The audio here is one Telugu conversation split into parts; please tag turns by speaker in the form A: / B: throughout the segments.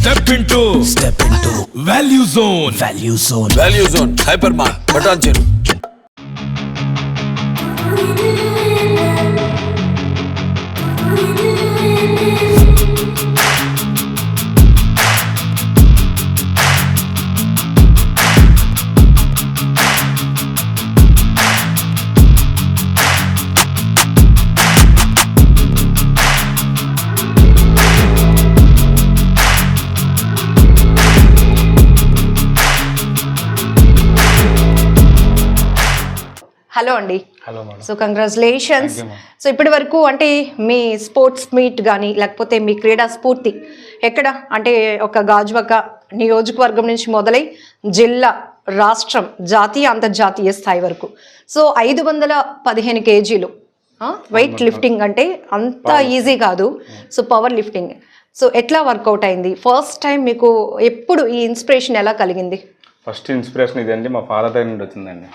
A: Step into Value Zone.
B: Value Zone Hypermart Patancheru.
C: Hello అండి.
D: Hello madam.
C: So congratulations. So ఇప్పటి వరకు అంటే మీ స్పోర్ట్స్ మీట్ కానీ లేకపోతే మీ క్రీడా స్ఫూర్తి ఎక్కడ అంటే ఒక గాజువాక నియోజకవర్గం నుంచి మొదలై జిల్లా, రాష్ట్రం, జాతీయ, అంతర్జాతీయ స్థాయి వరకు. సో 515 కేజీలు వెయిట్ లిఫ్టింగ్ అంటే అంత ఈజీ కాదు. సో పవర్ లిఫ్టింగ్ సో ఎట్లా వర్కౌట్ అయింది? ఫస్ట్ టైం మీకు ఎప్పుడు ఈ ఇన్స్పిరేషన్ ఎలా కలిగింది?
D: ఫస్ట్ ఇన్స్పిరేషన్ ఇదండి మా ఫాదర్ దగ్గర నుండి వచ్చిందండి.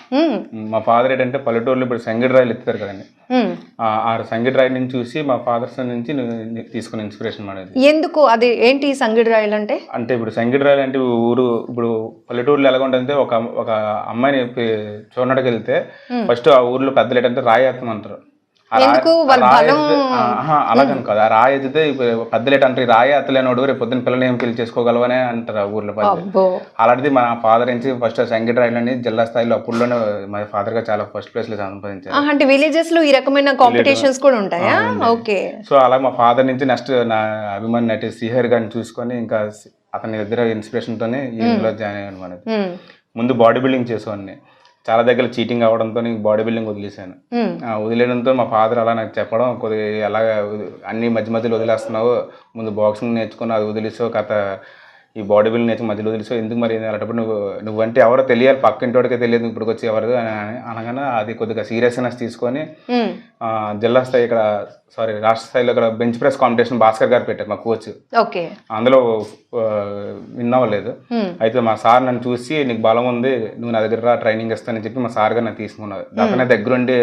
D: మా ఫాదర్ ఏంటంటే పల్లెటూరులో ఇప్పుడు సంగీత రాయలు ఎత్తుతారు కదండి, ఆ సంగీత రాయి నుంచి చూసి మా ఫాదర్స్ నుంచి తీసుకున్న ఇన్స్పిరేషన్ అనేది.
C: ఎందుకు అది ఏంటి సంగీత రాయలు అంటే?
D: అంటే ఇప్పుడు సంగీత రాయలు అంటే ఊరు ఇప్పుడు పల్లెటూరులో ఎలాగ ఉంటుంది, ఒక అమ్మాయిని చూడడానికి వెళ్తే ఫస్ట్ ఆ ఊర్లో పెద్దలు ఏంటంటే రాయి ఎత్తమంటారు. అలాగని కాదు, ఆ రాయి ఎత్తితే పెద్దలు ఏంటంటే రాయి ఎత్తలేనోడు రేపు పొద్దున్న పిల్లలు ఏం పెళ్లి చేసుకోగలవనే అంటారు ఆ ఊర్లో పెద్ద. అలాంటిది మా ఫాదర్ నుంచి ఫస్ట్ సంగీత రాయలని జిల్లా స్థాయిలో అప్పుడులోనే మా ఫాదర్ గా చాలా ఫస్ట్ ప్లేస్ లో సంపాదించారు.
C: అంటే విలేజెస్ లో ఈ రకమైన కాంపిటీషన్స్ కూడా ఉంటాయా? ఓకే.
D: సో అలా మా ఫాదర్ నుంచి నెక్స్ట్ నా అభిమాని నటి శ్రీహరి గారిని చూసుకొని ఇంకా అతని దగ్గర ఇన్స్పిరేషన్ తోనే ఇందులో జాయిన్ అయ్యాను. మనది ముందు బాడీ బిల్డింగ్ చేసేవాడిని, చాలా దగ్గర చీటింగ్ అవ్వడంతో బాడీ బిల్డింగ్ వదిలేసాను. వదిలేయడంతో మా ఫాదర్ అలా నాకు చెప్పడం, కొద్దిగా ఎలాగ అన్ని మధ్యలో వదిలేస్తున్నావు, ముందు బాక్సింగ్ నేర్చుకుని అది వదిలేసావు, కథ ఈ బాడీ బిల్డింగ్ నేర్చుకుని మధ్యలో వదిలేసావు, ఎందుకు మరి అలాంటప్పుడు నువ్వంటే ఎవరో తెలియాలి, పక్కింటోడికే తెలియదు ఇప్పటికి వచ్చి ఎవరు అనగానే అది కొద్దిగా సీరియస్నెస్ తీసుకొని జిల్లా స్థాయి ఇక్కడ రాష్ట్ర స్థాయిలో ఇక్కడ బెంచ్ ప్రెస్ కాంపిటీషన్ భాస్కర్ గారు పెట్టారు మా కోచ్. అందులో విన్ అవ్వలేదు. అయితే మా సార్ నన్ను చూసి నీకు బలం ఉంది, నువ్వు నా దగ్గర ట్రైనింగ్ ఇస్తానని చెప్పి మా సార్ గారు నాకు తీసుకున్నారు. దాకా దగ్గరుండి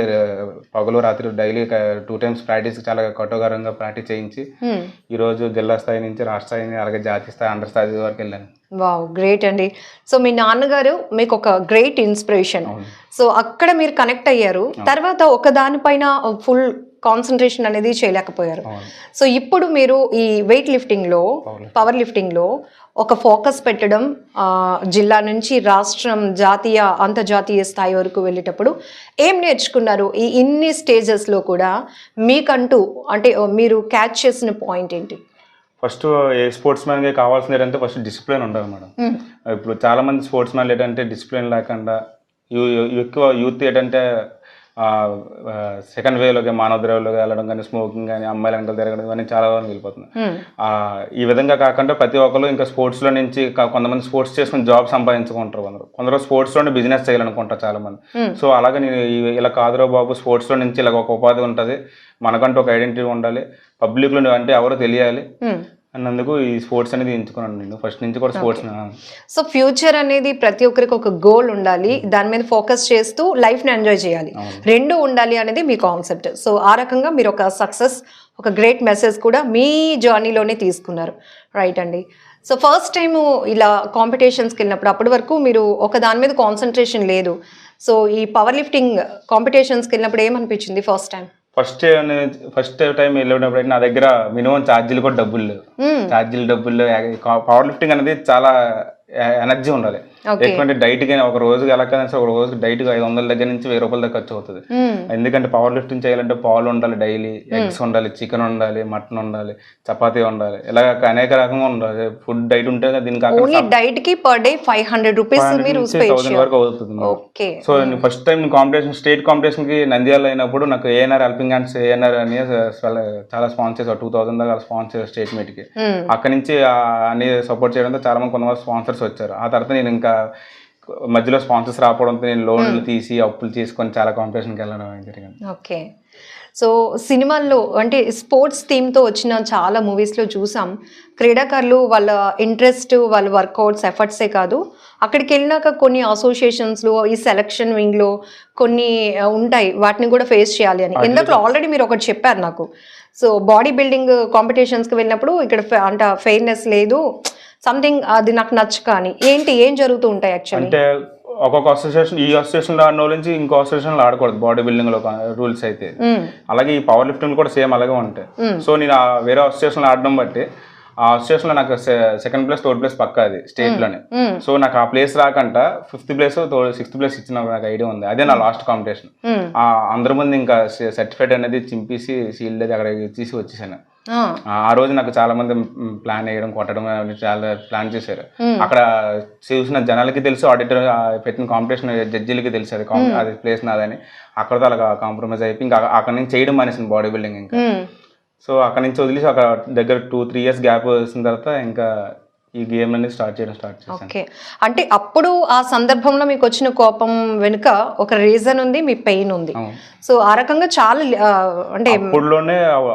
D: పగలు రాత్రి డైలీ 2 times ప్రాక్టీస్ చాలా కఠోరంగా ప్రాక్టీస్ చేయించి ఈ రోజు జిల్లా స్థాయి నుంచి రాష్ట్ర స్థాయి అలాగే జాతీయ స్థాయి అండర్ స్థాయి వరకు వెళ్ళాను.
C: వావ్, గ్రేట్ అండి. సో మీ నాన్నగారు మీకు ఒక గ్రేట్ ఇన్స్పిరేషన్. సో అక్కడ మీరు కనెక్ట్ అయ్యారు, తర్వాత ఒక దానిపైన ఫుల్ కాన్సన్ట్రేషన్ అనేది చేయలేకపోయారు. సో ఇప్పుడు మీరు ఈ వెయిట్ లిఫ్టింగ్ లో, పవర్ లిఫ్టింగ్ లో ఒక ఫోకస్ పెట్టడం, జిల్లా నుంచి రాష్ట్రం, జాతీయ, అంతర్జాతీయ స్థాయి వరకు వెళ్ళేటప్పుడు ఏం నేర్చుకున్నారు? ఈ ఇన్ని స్టేజెస్ లో కూడా మీకంటూ అంటే మీరు క్యాచ్ చేసిన పాయింట్ ఏంటి?
D: ఫస్ట్ ఏ స్పోర్ట్స్ మ్యాన్కి కావాల్సింది ఏంటంటే ఫస్ట్ డిసిప్లిన్ ఉండాలి మేడం. ఇప్పుడు చాలా మంది స్పోర్ట్స్ మ్యాన్లు ఏంటంటే డిసిప్లిన్ లేకుండా ఎక్కువ యూత్ ఏంటంటే సెకండ్ వేలోకి మానవ ద్రవ్యంలోకి వెళ్ళడం కానీ, స్మోకింగ్ కానీ, అమ్మాయిల వెనకాల తిరగడం ఇవన్నీ చాలా వరకు వెళ్ళిపోతుంది. ఈ విధంగా కాకుండా ప్రతి ఒక్కరు ఇంకా స్పోర్ట్స్లో నుంచి కొంతమంది స్పోర్ట్స్ చేసుకుని జాబ్ సంపాదించుకుంటారు, కొందరు స్పోర్ట్స్లోనే బిజినెస్ చేయాలనుకుంటారు చాలా మంది. సో అలాగే నేను ఇలా కాదురా బాబు, స్పోర్ట్స్లో నుంచి ఇలా ఒక ఉపాధి ఉంటుంది, మనకంటూ ఒక ఐడెంటిటీ ఉండాలి, పబ్లిక్లో అంటే ఎవరో తెలియాలి అన్నందుకు ఈ స్పోర్ట్స్ అనేది ఎంచుకున్నాను. నేను ఫస్ట్ నుంచి కూడా స్పోర్ట్స్.
C: సో ఫ్యూచర్ అనేది ప్రతి ఒక్కరికి ఒక గోల్ ఉండాలి, దాని మీద ఫోకస్ చేస్తూ లైఫ్ని ఎంజాయ్ చేయాలి, రెండు ఉండాలి అనేది మీ కాన్సెప్ట్. సో ఆ రకంగా మీరు ఒక సక్సెస్, ఒక గ్రేట్ మెసేజ్ కూడా మీ జర్నీలోనే తీసుకున్నారు. రైట్ అండి. సో ఫస్ట్ టైము ఇలా కాంపిటీషన్స్కి వెళ్ళినప్పుడు అప్పటి వరకు మీరు ఒక దాని మీద కాన్సన్ట్రేషన్ లేదు. సో ఈ పవర్ లిఫ్టింగ్ కాంపిటీషన్స్కి వెళ్ళినప్పుడు ఏమనిపించింది ఫస్ట్ టైం?
D: ఫస్ట్ టైం వెళ్ళినప్పుడు నా దగ్గర మినిమం ఛార్జీలు కూడా డబ్బులు లేవు. పవర్ లిఫ్టింగ్ అనేది చాలా ఎనర్జీ ఉండాలి. ఎక్కువంటే డైట్ గా ఒక రోజుకి ఎలా ఒక రోజుకి డైట్ 500 దగ్గర నుంచి 1000 రూపాయల దాకా ఖర్చు అవుతుంది. ఎందుకంటే పవర్ లిఫ్టింగ్ చేయాలంటే పాలు ఉండాలి, డైలీ ఎగ్స్ ఉండాలి, చికెన్ ఉండాలి, మటన్ ఉండాలి, చపాతీ ఉండాలి, ఇలా అనేక రకంగా ఉండాలి. ఫుడ్ డైట్ ఉంటే దీనికి
C: డైట్ కి పర్ డే 500 రూపీస్
D: 1000 వరకు అవుతుంది. So first time competition, state competition కి నంద్యాల అయినప్పుడు నాకు ఏఎన్ఆర్ హెల్పింగ్ హ్యాండ్స్ ఏఎన్ఆర్ అని చాలా స్పాన్సర్స్ 2000 దాకా స్పాన్సర్ స్టేట్ మీట్ కి. అక్కడి నుంచి అన్ని సపోర్ట్ చేయడంతో చాలా మంది కొంతమంది స్పాన్సర్స్ వచ్చారు. ఆ తర్వాత నేను ఇంకా మధ్యలో స్పాన్సర్స్ రావడంతో నేను లోన్లు తీసి అప్పులు తీసుకొని చాలా కాంపిటీషన్కి వెళ్ళడం జరిగింది.
C: ఓకే. సో సినిమాల్లో అంటే స్పోర్ట్స్ థీమ్తో వచ్చిన చాలా మూవీస్లో చూసాం, క్రీడాకారులు వాళ్ళ ఇంట్రెస్ట్, వాళ్ళ వర్కౌట్స్, ఎఫర్ట్సే కాదు, అక్కడికి వెళ్ళినాక కొన్ని అసోసియేషన్స్లో ఈ సెలక్షన్ వింగ్లో కొన్ని ఉంటాయి, వాటిని కూడా ఫేస్ చేయాలి అని. ఇందులో ఆల్రెడీ మీరు ఒకటి చెప్పారు నాకు. సో బాడీ బిల్డింగ్ కాంపిటీషన్స్కి వెళ్ళినప్పుడు ఇక్కడ అంత ఫెయిర్నెస్ లేదు, సంథింగ్ అది నాకు నచ్చక అని ఏం జరుగుతూ ఉంటాయి యాక్చువల్లీ?
D: అంటే ఒక్కొక్క అసోసియేషన్, ఈ అసోసియేషన్ లో ఆడిన వాళ్ళ నుంచి ఇంకో అసోసియేషన్ లో ఆడకూడదు బాడీ బిల్డింగ్ లో రూల్స్ అయితే. అలాగే ఈ పవర్ లిఫ్టింగ్ కూడా సేమ్ అలాగే ఉంటాయి. సో నేను వేరే అసోసియేషన్ లో ఆడడం బట్టి ఆ అసోసియేషన్ లో నాకు సెకండ్ ప్లేస్ థర్డ్ ప్లేస్ పక్కా అది స్టేట్ లోనే. సో నాకు ఆ place రాకంట 5th place 6th place ఇచ్చిన నాకు ఐడియా ఉంది. అదే నా లాస్ట్ కాంపిటీషన్. అందరి ముందు ఇంకా సర్టిఫికేట్ అనేది చింపేసి సీల్డ్ అది అక్కడ తీసి వచ్చేసాను. ఆ రోజు నాకు చాలా మంది ప్లాన్ వేయడం కొట్టడం చాలా ప్లాన్ చేశారు. అక్కడ చూసిన జనాలకి తెలుసు, ఆడిటర్ పెట్టిన కాంపిటీషన్ జడ్జీలకి తెలుసు అది ప్లేస్ నాదని. అక్కడతో అలా కాంప్రమైజ్ అయిపోయి ఇంకా అక్కడ నుంచి చేయడం మానేసింది బాడీ బిల్డింగ్. ఇంకా సో అక్కడ నుంచి వదిలేసి అక్కడ దగ్గర 2-3 years గ్యాప్ వచ్చిన తర్వాత ఇంకా ఈ గేమ్ అనేది స్టార్ట్ చేశాను.
C: ఓకే, అంటే అప్పుడు ఆ సందర్భంలో మీకు వచ్చిన కోపం వెనుక ఒక రీజన్ ఉంది, మీ పెయిన్ ఉంది. సో ఆ రకంగా చాలా అంటే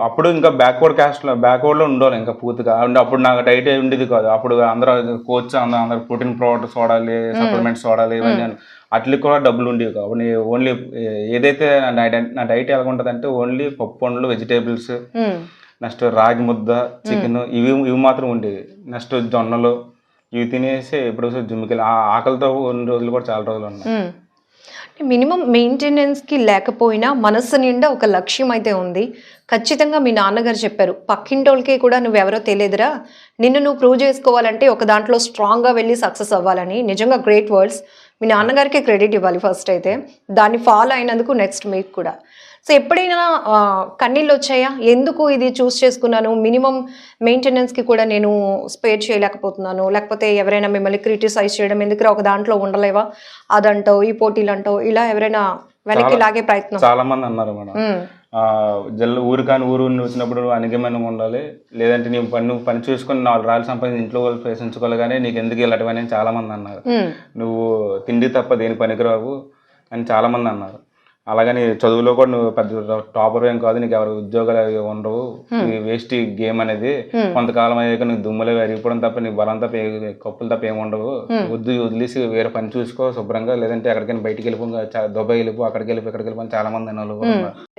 D: అప్పుడు ఇంకా బ్యాక్వర్డ్ లో ఉండాలి ఇంకా పూర్తిగా. అప్పుడు నాకు డైట్ ఉండేది కాదు. అప్పుడు అందరూ కోచ్ అందరూ ప్రోటీన్ ప్రొడక్ట్స్ వాడాలి, సప్లిమెంట్స్ వాడాలి, ఇవన్నీ అట్లకి కూడా డబ్బులు ఉండేవి కాబట్టి ఓన్లీ ఏదైతే నా డైట్ ఎలా ఉంటుంది అంటే ఓన్లీ పప్పు పండ్లు, వెజిటేబుల్స్, నెక్స్ట్ రాగి ముద్ద, చికెన్, ఇవి మాత్రం ఉండేవి. నెక్స్ట్ జొన్నలు ఇవి తినేసి ఎప్పుడు జిమ్కి వెళ్ళి ఆకలితో ఉన్న రోజులు కూడా చాలా రోజులు ఉన్నాయి.
C: మినిమం మెయింటెనెన్స్కి లేకపోయినా మనస్సు నిండా ఒక లక్ష్యం అయితే ఉంది. ఖచ్చితంగా మీ నాన్నగారు చెప్పారు, పక్కింటోళ్ళకి కూడా నువ్వెవరో తెలియదురా, నిన్ను నువ్వు ప్రూవ్ చేసుకోవాలంటే ఒక దాంట్లో స్ట్రాంగ్గా వెళ్ళి సక్సెస్ అవ్వాలని. నిజంగా గ్రేట్ వర్డ్స్. మీ నాన్నగారికి క్రెడిట్ ఇవ్వాలి ఫస్ట్ అయితే, దాన్ని ఫాలో అయినందుకు. నెక్స్ట్ మీకు కూడా. సో ఎప్పుడైనా కన్నీళ్ళు వచ్చాయా? ఎందుకు ఇది చూస్ చేసుకున్నాను, మినిమం మెయింటెనెన్స్కి కూడా నేను స్పేర్ చేయలేకపోతున్నాను, లేకపోతే ఎవరైనా మిమ్మల్ని క్రిటిసైజ్ చేయడం, ఎందుకు ఒక దాంట్లో ఉండలేవా, అదంటావు, ఈ పోటీలు అంటావు, ఇలా ఎవరైనా వెనక్కి లాగే ప్రయత్నం?
D: చాలా మంది అన్నారు మేడం, ఊరు కాని ఊరు వచ్చినప్పుడు అనిగమైన ఉండాలి, లేదంటే నువ్వు పని చూసుకొని 4 రాళ్ళు సంపాదించి ఇంట్లో వాళ్ళు ప్రశ్నించుకోవాలి, కానీ నీకు ఎందుకు ఇలాంటివని చాలా మంది అన్నారు. నువ్వు తిండి తప్ప దేని పనికిరావు అని చాలా మంది అన్నారు. అలాగని చదువులో కూడా నువ్వు పెద్ద టాపర్ ఏం కాదు, నీకు ఎవరు ఉద్యోగాలు ఉండవు, వేస్ట్ గేమ్ అనేది, కొంతకాలం అయ్యాక నీకు దుమ్ములు అరిగిపోవడం తప్ప నీకు బలం తప్ప కప్పులు తప్ప ఏమి ఉండవు, వదిలేసి వేరే పని చూసుకో శుభ్రంగా, లేదంటే ఎక్కడికైనా బయటికి వెళ్ళిపో, దుబాయ్ వెళ్ళిపో, అక్కడికి వెళ్ళిపో అని చాలా మంది అన్నారు.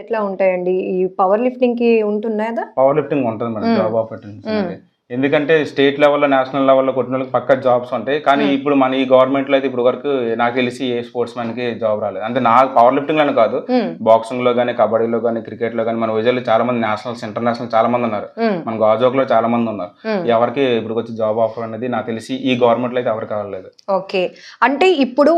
C: ఎట్లా ఉంటాయండి ఈ పవర్ లిఫ్టింగ్ కి? ఉంటున్నాయా?
D: పవర్ లిఫ్టింగ్ ఉంటుంది మేడం, జాబ్ ఆపర్చునిటీస్. ఎందుకంటే స్టేట్ లెవెల్లో, నేషనల్ లెవెల్లో కొట్టిన వాళ్ళకి పక్క జాబ్స్ ఉంటాయి. కానీ ఇప్పుడు మన ఈ గవర్నమెంట్లో అయితే ఇప్పుడు వరకు నాకు తెలిసి ఏ స్పోర్ట్స్ మ్యాన్కి జాబ్ రాలేదు. అంటే నా పవర్ లిఫ్టింగ్ లోనే కాదు, బాక్సింగ్ లో కానీ, కబడ్డీలో కానీ, క్రికెట్ లో కానీ, మన విజయలో చాలా మంది నేషనల్స్, ఇంటర్నేషనల్ చాలా మంది ఉన్నారు, మన గాజోక్ లో చాలా మంది ఉన్నారు. ఎవరికి ఇప్పుడు వచ్చి జాబ్ ఆఫర్ అనేది నాకు తెలిసి ఈ గవర్నమెంట్ లో అయితే ఎవరికి కావలేదు.
C: ఓకే, అంటే ఇప్పుడు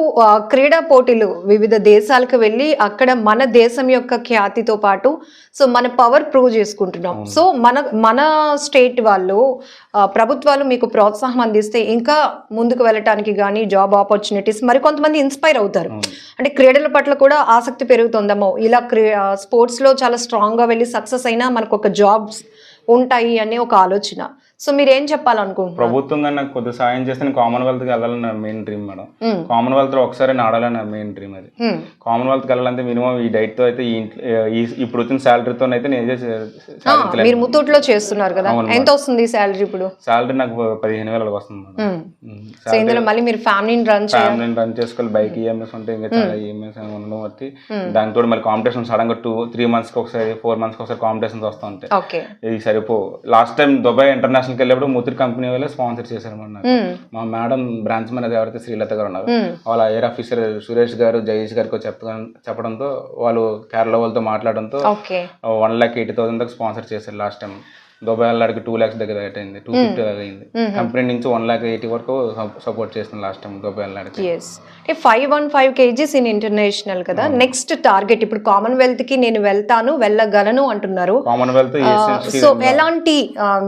C: క్రీడా పోటీలు వివిధ దేశాలకు వెళ్ళి అక్కడ మన దేశం యొక్క ఖ్యాతితో పాటు సో మన పవర్ ప్రూవ్ చేసుకుంటున్నాం. సో మన స్టేట్ వాళ్ళు, ప్రభుత్వాలు మీకు ప్రోత్సాహం అందిస్తే ఇంకా ముందుకు వెళ్ళటానికి కానీ జాబ్ ఆపర్చునిటీస్, మరి కొంతమంది ఇన్స్పైర్ అవుతారు. అంటే క్రీడల పట్ల కూడా ఆసక్తి పెరుగుతుందేమో, ఇలా స్పోర్ట్స్లో చాలా స్ట్రాంగ్గా వెళ్ళి సక్సెస్ అయినా మనకు ఒక జాబ్స్ ఉంటాయి అనే ఒక ఆలోచన. సో మీరు ఏం చెప్పాలనుకుంటున్నారు?
D: ప్రభుత్వంగా నాకు కొద్ది సాయం చేస్తే నేను కామన్వెల్త్కి వెళ్ళాలని నా మెయిన్ డ్రీమ్ మేడం. కామన్వెల్త్ లో ఒకసారి ఆడాలని నా మెయిన్ డ్రీమ్ అది. కామన్వెల్త్కి వెళ్ళాలంటే మినిమం ఈ డైట్ తో అయితే ఇప్పుడు వచ్చిన శాలరీతో అయితే నేను
C: మీరు ముత్తూట్లో చేస్తున్నారు కదా, ఎంత వస్తుంది శాలరీ ఇప్పుడు?
D: శాలరీ నాకు 15,000 వస్తుంది మేడం.
C: సో ఇందులో మళ్ళీ మీరు ఫ్యామిలీని రన్
D: చేసుకోవాలి, బైక్ ఈఎంఎస్ ఉంటాయి, ఇంకా చాలా ఈఎంఎస్ ఉండడం బట్టి దానితో మళ్ళీ కాంపిటీషన్ సడన్ గా 2-3 months ఒకసారి 4 months ఒకసారి కాంపిటీషన్స్ వస్తూ ఉంటాయి. ఇది సరిపో. లాస్ట్ టైం దుబాయ్ ఇంటర్నేషనల్ వెళ్ళినప్పుడు ముత్తూర్ కంపెనీ వాళ్ళే స్పాన్సర్ చేశారు మా మేడం బ్రాంచ్ మేనేజర్ ఎవరైతే శ్రీలత గారు ఉన్నారు, వాళ్ళ ఎయిర్ ఆఫీసర్ సురేష్ గారు, జయేష్ గారికి చెప్పడంతో వాళ్ళు కేరళ వాళ్ళతో మాట్లాడడంతో 1,80,000 దాకా స్పాన్సర్ చేశారు. లాస్ట్ టైం దుబాయ్ వెళ్ళడానికి 2 lakhs దగ్గర అయింది, 250 అయింది. కంపెనీ నుంచి 1,80,000 వరకు సపోర్ట్ చేస్తుంది లాస్ట్ టైం దుబాయ్ వెళ్ళడానికి.
C: 515 kgs ఇన్ ఇంటర్నేషనల్ కదా. నెక్స్ట్ టార్గెట్ ఇప్పుడు కామన్వెల్త్ కి నేను వెళ్ళగలను అంటున్నారు.
D: కామన్వెల్త్
C: సో ఎలాంటి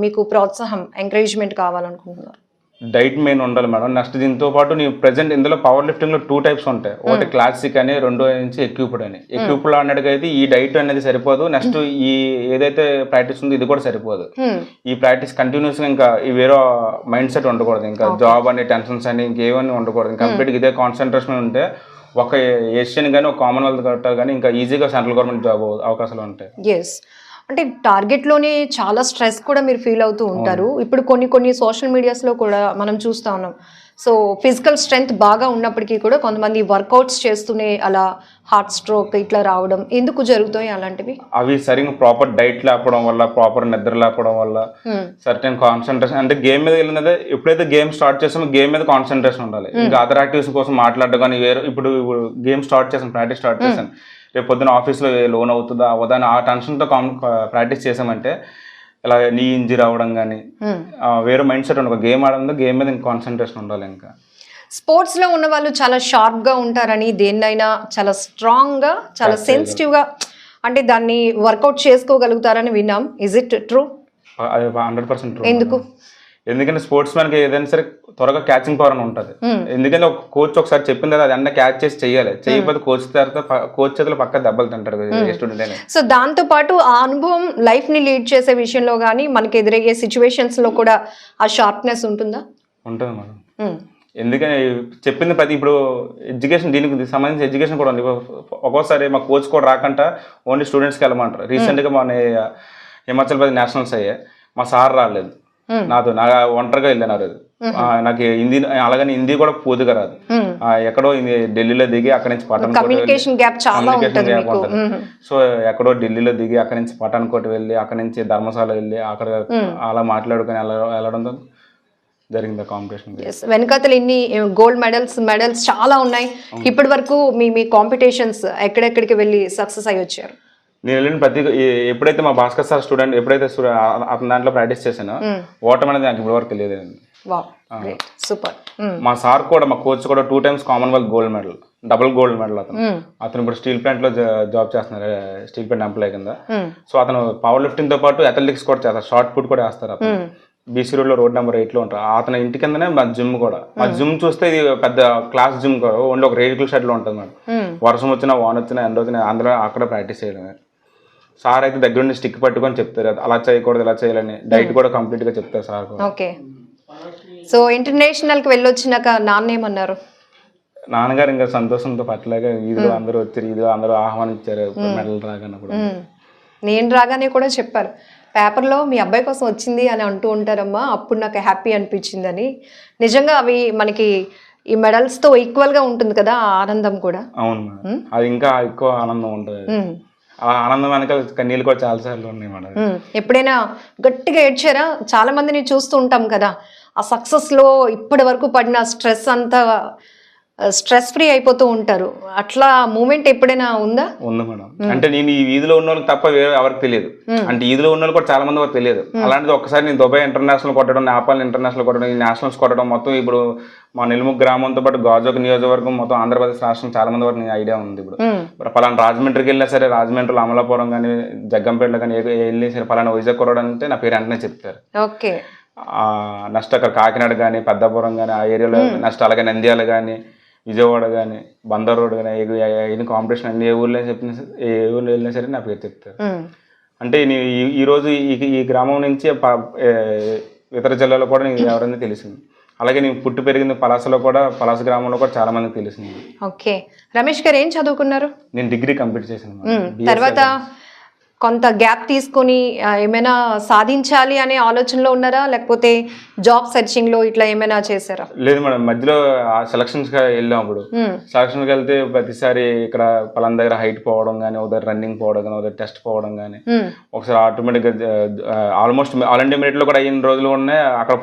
C: మీకు ప్రోత్సాహం, ఎంకరేజ్మెంట్ కావాలనుకుంటున్నారు?
D: డైట్ మెయిన్ ఉండాలి మేడం. నెక్స్ట్ దీంతో పాటు నీ ప్రెసెంట్ ఇందులో పవర్ లిఫ్టింగ్ లో 2 types ఉంటాయి. ఒకటి క్లాసిక్ అని, రెండో నుంచి ఎక్విప్డ్ అని. ఎక్విప్డ్ అన్నట్టుగా అయితే ఈ డైట్ అనేది సరిపోదు, నెక్స్ట్ ఈ ఏదైతే ప్రాక్టీస్ ఉందో ఇది కూడా సరిపోదు. ఈ ప్రాక్టీస్ కంటిన్యూస్ గా ఇంకా వేరే మైండ్ సెట్ ఉండకూడదు, ఇంకా జాబ్ అని, టెన్షన్స్ అని, ఇంకేమని ఉండకూడదు. కంప్లీట్ ఇదే కాన్సన్ట్రేషన్ ఉంటే ఒక ఏషియన్ కానీ, ఒక కామన్వెల్త్ కట్టాలి కానీ ఇంకా ఈజీగా సెంట్రల్ గవర్నమెంట్ జాబ్ అవకాశాలు ఉంటాయి.
C: అంటే టార్గెట్లోనే చాలా స్ట్రెస్ కూడా మీరు ఫీల్ అవుతూ ఉంటారు. ఇప్పుడు కొన్ని సోషల్ మీడియాస్లో కూడా మనం చూస్తూ ఉన్నాం, సో ఫిజికల్ స్ట్రెంగ్త్ బాగా ఉన్నప్పటికీ కూడా కొంతమంది వర్కౌట్స్ చేస్తూనే అలా హార్ట్ స్ట్రోక్ ఇట్లా రావడం ఎందుకు జరుగుతాయి అలాంటివి?
D: అవి సరిగ్గా ప్రాపర్ డైట్ లేకపోవడం వల్ల, ప్రాపర్ నిద్ర లేకపోవడం వల్ల, సర్టెన్ కాన్సన్ట్రేషన్ అంటే గేమ్ మీద వెళ్ళినదే. ఎప్పుడైతే గేమ్ స్టార్ట్ చేసామో గేమ్ మీద కాన్సన్ట్రేషన్ ఉండాలి. ఇంకా అదర్ యాక్టివిటీస్ కోసం మాట్లాడడం కానీ వేరే. ఇప్పుడు గేమ్ స్టార్ట్ చేసాను, ప్రాక్టీస్ స్టార్ట్ చేశాను, రేపు పొద్దున ఆఫీస్లో లోన్ అవుతుందా అవదా అని ఆ టెన్షన్తో ప్రాక్టీస్ చేసామంటే ఇలా నీ ఇంజరీ అవ్వడం కానీ వేరే మైండ్ సెట్ ఉండదు. గేమ్ ఆడడం గేమ్ మీద ఇంకా కాన్సన్ట్రేషన్ ఉండాలి. ఇంకా
C: స్పోర్ట్స్ లో ఉన్న వాళ్ళు చాలా షార్ప్ గా ఉంటారని, దేన్నైనా చాలా స్ట్రాంగ్ గా, చాలా సెన్సిటివ్ గా అంటే దాన్ని వర్కౌట్ చేసుకోగలుగుతారని విన్నాం. Is it true?
D: అది 100% ట్రూ.
C: ఎందుకు?
D: ఎందుకంటే స్పోర్ట్స్ మ్యాన్కి ఏదైనా సరే త్వరగా క్యాచింగ్ పవర్ అని ఉంటుంది. ఎందుకంటే ఒక కోచ్ ఒకసారి చెప్పింది కదా, అది అన్న క్యాచ్ చేసి చెయ్యాలి. చేయకపోతే కోచ్ చేతిలో పక్క దెబ్బలు తింటారు స్టూడెంట్ అని.
C: సో దాంతో పాటు ఆ అనుభవం లైఫ్ ని లీడ్ చేసే విషయంలో కానీ మనకి ఎదురయ్యే సిచ్యువేషన్స్ లో కూడా ఆ షార్ప్నెస్ ఉంటుందా?
D: ఉంటుంది మేడం. ఎందుకని చెప్పింది ప్రతి ఇప్పుడు ఎడ్యుకేషన్ దీనికి సంబంధించి ఎడ్యుకేషన్ కూడా ఉంది. ఒక్కోసారి మా కోచ్ కూడా రాకుండా ఓన్లీ స్టూడెంట్స్కి వెళ్ళమంటారు. రీసెంట్గా మన హిమాచల్ ప్రదేశ్ నేషనల్స్ అయ్యాయి, మా సార్ రాలేదు నాతో, నా ఒంటరిగా వెళ్ళినారు. నాకు హిందీ అలాగని హిందీ కూడా పూర్తిగా రాదు. ఎక్కడో ఢిల్లీలో దిగి అక్కడి నుంచి
C: కమ్యూనికేషన్ గ్యాప్ ఉంటుంది.
D: సో ఎక్కడో ఢిల్లీలో దిగి అక్కడి నుంచి పఠాన్కోట్ వెళ్ళి అక్కడి నుంచి ధర్మశాల వెళ్ళి అక్కడ అలా మాట్లాడుకొని వెళ్ళడంతో జరిగింది కాంపిటీషన్.
C: వెనకాతలు ఇన్ని గోల్డ్ మెడల్స్ చాలా ఉన్నాయి. ఇప్పటి వరకు మీ కాంపిటీషన్స్ ఎక్కడెక్కడికి వెళ్ళి సక్సెస్ అయ్యి వచ్చారు?
D: నేను వెళ్ళిన ప్రతి ఎప్పుడైతే మా భాస్కర్ సార్ స్టూడెంట్ ఎప్పుడైతే అతని దాంట్లో ప్రాక్టీస్ చేశానో ఓటమి అనేది నాకు ఇప్పటి వరకు తెలియదు.
C: సూపర్.
D: మా సార్ కూడా, మా కోచ్ కూడా 2 times Commonwealth gold medal, double gold medal. అతను ఇప్పుడు స్టీల్ ప్లాంట్ లో జాబ్ చేస్తున్నారు, స్టీల్ ప్లాంట్ ఎంప్లాయ్ కింద. సో అతను పవర్ లిఫ్టింగ్ తో పాటు అథ్లెటిక్స్ కూడా చేస్తారు, షార్ట్ పుట్ కూడా వేస్తారు. అతను బీసీ రోడ్ లో నెంబర్ 8 లో ఉంటారు. అతని ఇంటి కిందనే మా జిమ్ కూడా. మా జిమ్ చూస్తే ఇది పెద్ద క్లాస్ జిమ్ కూడా, ఓన్లీ ఒక రేడికల్ షెడ్ లో ఉంటుంది మేడం. వర్షం వచ్చినా వాన వచ్చినా ఎండ వచ్చినా అందులో అక్కడ ప్రాక్టీస్ చేయడమే. సార్ అయితే దగ్గర నుండి స్టిక్ పట్టుకొని చెప్తారు, అలా చేయకూడదు ఇలా చేయాలని. డైట్ కూడా కంప్లీట్ గా చెప్తారు సార్.
C: ఓకే. సో ఇంటర్నేషనల్ కి వెళ్ళొచ్చినాక నాన్న ఏమన్నారు?
D: నాన్నగారు ఇంకా సంతోషంతో పట్టలేక వీధిలో అందరూ వచ్చారు, వీధిలో అందరూ ఆహ్వానించారు మెడల్ రాగానే కూడా.
C: నేను రాగానే కూడా చెప్పారు, పేపర్లో మీ అబ్బాయి కోసం వచ్చింది అని అంటూ ఉంటారమ్మా, అప్పుడు నాకు హ్యాపీ అనిపించిందని. నిజంగా అవి మనకి ఈ మెడల్స్ తో ఈక్వల్ గా ఉంటుంది కదా ఆ ఆనందం కూడా.
D: అవును మేడం, అది ఇంకా ఎక్కువ ఆనందం ఉంటుంది. ఆ ఆనందం వెనకాల కన్నీళ్ళు కూడా చాలా సార్లు ఉన్నాయి మేడం.
C: ఎప్పుడైనా గట్టిగా ఏడ్చారా? చాలా మందిని చూస్తూ ఉంటాం కదా, ఆ సక్సెస్ లో ఇప్పటి వరకు పడిన స్ట్రెస్ అంతా స్ట్రెస్ ఫ్రీ అయిపోతూ ఉంటారు. అట్లా మూమెంట్ ఎప్పుడైనా ఉందా?
D: ఉంది మేడం. అంటే నేను ఈ వీధిలో ఉన్న వాళ్ళకి తప్ప వేరే ఎవరికి తెలియదు. అంటే వీధిలో ఉన్న వాళ్ళు కూడా చాలా మంది వరకు తెలియదు. అలాంటిది ఒక్కసారి నేను దుబాయ్ ఇంటర్నేషనల్ కొట్టడం, నేపాల్ ఇంటర్నేషనల్ కొట్టడం, ఈ నేషనల్స్ కొట్టడం మొత్తం ఇప్పుడు మా నెల్ముక్ గ్రామంతో పాటు గాజోక్ నియోజకవర్గం మొత్తం ఆంధ్రప్రదేశ్ రాష్ట్రం చాలా మంది వరకు ఐడియా ఉంది. ఇప్పుడు పలానా రాజమండ్రికి వెళ్ళినా సరే, రాజమండ్రిలో అమలాపురం కానీ జగ్గంపేటలో కానీ వెళ్ళి సరే పలానా వైజాగ్ కొట్టడం అంటే నా పేరు వెంటనే చెప్తారు.
C: ఓకే.
D: నెక్స్ట్ అక్కడ కాకినాడ కానీ పెద్దాపురం కానీ ఆ ఏరియాలో, నెక్స్ట్ అలాగే నంద్యాల కానీ విజయవాడ కానీ బందర్ రోడ్ కానీ ఎన్ని కాంపిటీషన్ అన్ని ఏ ఊళ్ళో వెళ్ళినా సరే నా పేరు చెప్తారు. అంటే ఈ రోజు ఈ గ్రామం నుంచి ఇతర జిల్లాలో కూడా నీకు ఎవరైనా తెలిసింది. అలాగే నేను పుట్టి పెరిగింది పలాసలో కూడా, పలాస గ్రామంలో కూడా చాలా మందికి తెలిసింది.
C: ఓకే. రమేష్ గారు ఏం చదువుకున్నారు?
D: నేను డిగ్రీ కంప్లీట్ చేశాను.
C: తర్వాత కొంత గ్యాప్ తీసుకొని ఏమైనా సాధించాలి అనే ఆలోచనలో ఉన్నారా, లేకపోతే జాబ్ సెర్చింగ్ లో ఇట్లా ఏమైనా చేశారా?
D: లేదు మేడం, మధ్యలో సెలక్షన్స్ గా వెళ్ళాం. అప్పుడు సెలక్షన్కి వెళ్తే ప్రతిసారి ఇక్కడ పలానా దగ్గర హైట్ పోవడం కానీ, ఒక దగ్గర రన్నింగ్ పోవడం కానీ, ఒక దగ్గర టెస్ట్ పోవడం కానీ, ఒకసారి ఆటోమేటిక్ గా ఆల్మోస్ట్ ఆల్ ఇండియా మెరిట్ లో కూడా అయిన రోజులు ఉన్నాయి. అక్కడ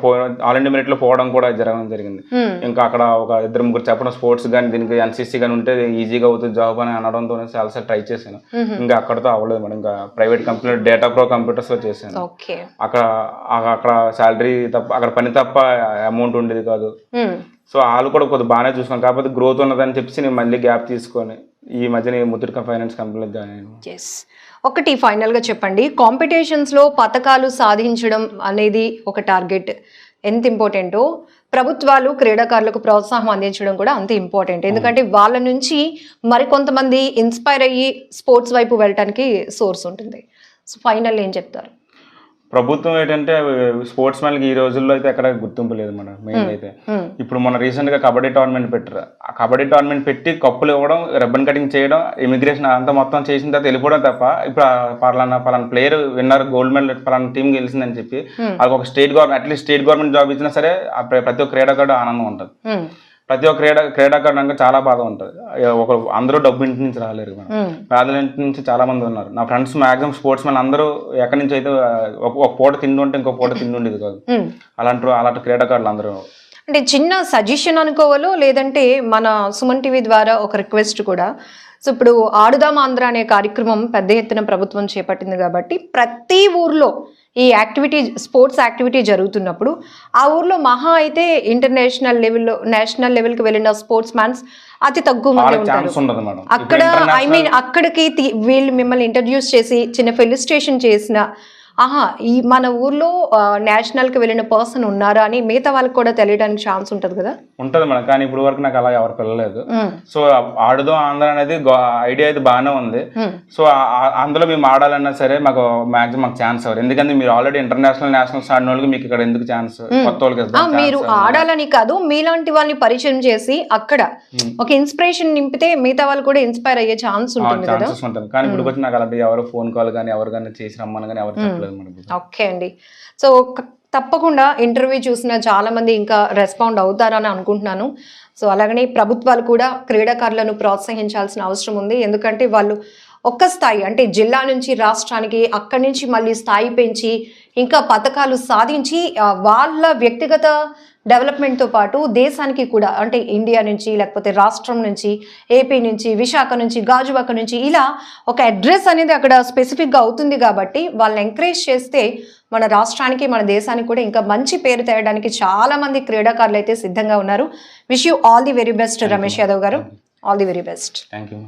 D: ఆల్ ఇండియా మెరిట్ లో పోవడం కూడా జరగడం జరిగింది. ఇంకా అక్కడ ఒక 2-3 చెప్పడం స్పోర్ట్స్ కానీ దీనికి ఎన్సీసీ కానీ ఉంటే ఈజీగా అవుతుంది జాబ్ అని అనడంతో చాలాసార్లు ట్రై చేశాను. ఇంకా అక్కడతో అవ్వలేదు మేడం. ఇంకా private company data pro computers లో చేశాను. అక్కడ శాలరీ తప్ప, అక్కడ పని తప్ప అమౌంట్ ఉండేది కాదు. సో వాళ్ళు కూడా కొద్దిగా బాగానే చూసుకున్నాను. కాకపోతే గ్రోత్ ఉన్నదని చెప్పేసి నేను మళ్ళీ గ్యాప్ తీసుకొని ఈ మధ్య ముత్తూట్ ఫైనాన్స్ కంపెనీలో జాయిన్ అయ్యాను.
C: ఒకటి ఫైనల్ గా చెప్పండి, కాంపిటీషన్స్ లో పథకాలు సాధించడం అనేది ఒక టార్గెట్ ఎంత ఇంపార్టెంటో, ప్రభుత్వాలు క్రీడాకారులకు ప్రోత్సాహం అందించడం కూడా అంతే ఇంపార్టెంట్. ఎందుకంటే వాళ్ళ నుంచి మరికొంతమంది ఇన్స్పైర్ అయ్యి స్పోర్ట్స్ వైపు వెళ్ళటానికి సోర్స్ ఉంటుంది. సో ఫైనల్ ఏం చెప్తారు?
D: ప్రభుత్వం ఏంటంటే స్పోర్ట్స్ మ్యాన్కి ఈ రోజుల్లో అయితే ఎక్కడ గుర్తింపు లేదు మేడం. మెయిన్ అయితే ఇప్పుడు మన రీసెంట్గా కబడ్డీ టోర్నమెంట్ పెట్టారు. ఆ కబడ్డీ టోర్నమెంట్ పెట్టి కప్పులు ఇవ్వడం, రిబ్బన్ కటింగ్ చేయడం, ఇమిగ్రేషన్ అంతా మొత్తం చేసిన తర్వాత వెళ్ళిపోవడం తప్ప ఇప్పుడు పలానా ప్లేయర్ విన్నర్ గోల్డ్ మెడల్ పలానా టీం గెలిచిందని చెప్పి వాళ్ళకి ఒక state government at least state government job ఇచ్చినా సరే ప్రతి ఒక్క క్రీడాకారుడు ఆనందం ఉంటుంది. ప్రతి ఒక్క క్రీడాకారుడు అంటే చాలా బాధ ఉంటుంది. అందరూ డబ్బు ఇంటి నుంచి రాలేరు మేడం. పేదల ఇంటి నుంచి చాలా మంది ఉన్నారు. నా ఫ్రెండ్స్ మాక్సిమం స్పోర్ట్స్ మెన్ అందరూ ఎక్కడి నుంచి అయితే ఒక పూట తిండి ఉంటే ఇంకో పూట తిండి ఉండేది కాదు. అలాంటి క్రీడాకారులు అందరూ.
C: అంటే చిన్న సజెషన్ అనుకోవాలో లేదంటే మన సుమన్ టీవీ ద్వారా ఒక రిక్వెస్ట్ కూడా. సో ఇప్పుడు ఆడుదాం ఆంధ్ర అనే కార్యక్రమం పెద్ద ఎత్తున ప్రభుత్వం చేపట్టింది కాబట్టి ప్రతి ఊర్లో ఈ యాక్టివిటీ స్పోర్ట్స్ యాక్టివిటీ జరుగుతున్నప్పుడు ఆ ఊర్లో మహా అయితే ఇంటర్నేషనల్ లెవెల్లో నేషనల్ లెవెల్కి వెళ్ళిన స్పోర్ట్స్ మ్యాన్స్ అతి తక్కువ మంది ఉంటారు. అక్కడ అక్కడికి వీళ్ళు మిమ్మల్ని ఇంట్రడ్యూస్ చేసి చిన్న ఫెలిస్టేషన్ చేసిన ఈ మన ఊర్లో నేషనల్ కి వెళ్ళిన పర్సన్ ఉన్నారా అని మిగతా వాళ్ళకి కూడా తెలియడానికి ఛాన్స్ ఉంటది కదా.
D: ఉంటది మేడం, కానీ ఇప్పుడు వరకు నాకు అలా ఎవరు పిల్లలేదు. సో ఆడుదాం ఆంధ్ర అనేది ఐడియా అయితే బాగానే ఉంది. సో అందులో మేము ఆడాలన్నా సరే మాకు మాక్సిమం ఛాన్స్ అవ్వదు. ఎందుకంటే మీరు ఆల్రెడీ ఇంటర్నేషనల్ నేషనల్స్ ఆడిన వాళ్ళకి మీకు ఇక్కడ ఎందుకు ఛాన్స్? కొత్త వాళ్ళకి
C: మీరు ఆడాలని కాదు, మీలాంటి వాళ్ళని పరిచయం చేసి అక్కడ ఒక ఇన్స్పిరేషన్ నింపితే మిగతా వాళ్ళు కూడా ఇన్స్పైర్ అయ్యే ఛాన్స్ ఉంటుంది కదా.
D: కానీ ఇప్పుడు వచ్చి నాకు అలాంటి ఎవరు ఫోన్ కాల్ కానీ ఎవరు కానీ చేసి రమ్మని కానీ ఎవరు.
C: ఓకే అండి. సో తప్పకుండా ఇంటర్వ్యూ చూసిన చాలా మంది ఇంకా రెస్పాండ్ అవుతారని అనుకుంటున్నాను. సో అలాగనే ప్రభుత్వాలు కూడా క్రీడాకారులను ప్రోత్సహించాల్సిన అవసరం ఉంది. ఎందుకంటే వాళ్ళు ఒక్క స్థాయి అంటే జిల్లా నుంచి రాష్ట్రానికి, అక్కడి నుంచి మళ్ళీ స్థాయి పెంచి ఇంకా పథకాలు సాధించి వాళ్ళ వ్యక్తిగత డెవలప్మెంట్తో పాటు దేశానికి కూడా అంటే ఇండియా నుంచి లేకపోతే రాష్ట్రం నుంచి, ఏపీ నుంచి, విశాఖ నుంచి, గాజువాక నుంచి ఇలా ఒక అడ్రస్ అనేది అక్కడ స్పెసిఫిక్గా అవుతుంది. కాబట్టి వాళ్ళని ఎంకరేజ్ చేస్తే మన రాష్ట్రానికి మన దేశానికి కూడా ఇంకా మంచి పేరు తేయడానికి చాలా మంది క్రీడాకారులు అయితే సిద్ధంగా ఉన్నారు. Wish you all the very best Ramesh Yadav garu. All the very best.
D: Thank you.